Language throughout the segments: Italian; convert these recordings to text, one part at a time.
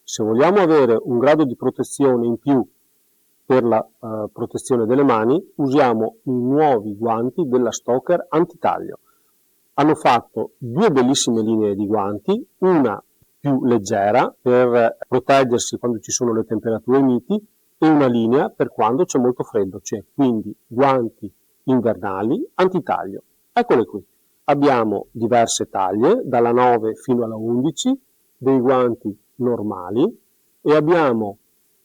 Se vogliamo avere un grado di protezione in più per la protezione delle mani, usiamo i nuovi guanti della Stoker antitaglio. Hanno fatto due bellissime linee di guanti, una più leggera per proteggersi quando ci sono le temperature miti e una linea per quando c'è molto freddo, cioè quindi guanti invernali antitaglio. Eccole qui. Abbiamo diverse taglie, dalla 9 fino alla 11, dei guanti normali e abbiamo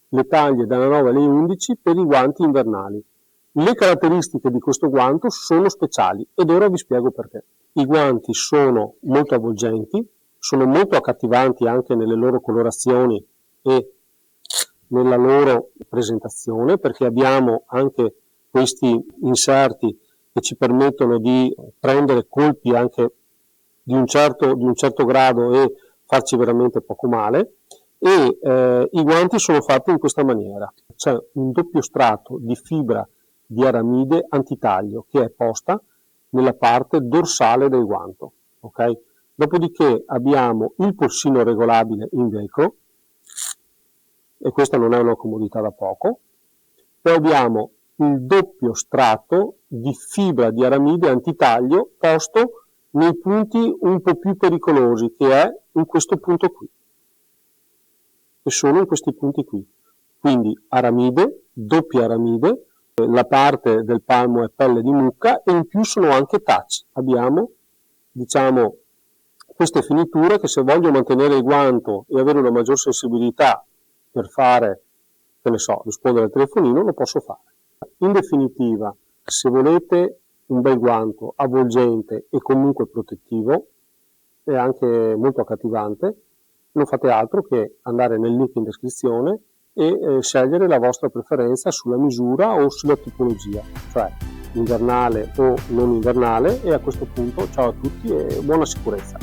le taglie dalla 9 alle 11 per i guanti invernali. Le caratteristiche di questo guanto sono speciali ed ora vi spiego perché. I guanti sono molto avvolgenti, sono molto accattivanti anche nelle loro colorazioni e nella loro presentazione, perché abbiamo anche questi inserti che ci permettono di prendere colpi anche di un certo grado e farci veramente poco male. E i guanti sono fatti in questa maniera. C'è un doppio strato di fibra di aramide antitaglio che è posta nella parte dorsale del guanto. Okay? Dopodiché abbiamo il polsino regolabile in velcro, e questa non è una comodità da poco. Poi abbiamo il doppio strato di fibra di aramide antitaglio posto nei punti un po' più pericolosi, che è in questo punto qui. E sono in questi punti qui. Quindi aramide, doppia aramide, la parte del palmo è pelle di mucca e in più sono anche touch. Abbiamo, diciamo, queste finiture che se voglio mantenere il guanto e avere una maggior sensibilità per fare, che ne so, rispondere al telefonino, lo posso fare. In definitiva, se volete un bel guanto avvolgente e comunque protettivo e anche molto accattivante, non fate altro che andare nel link in descrizione e scegliere la vostra preferenza sulla misura o sulla tipologia, cioè invernale o non invernale, e a questo punto ciao a tutti e buona sicurezza.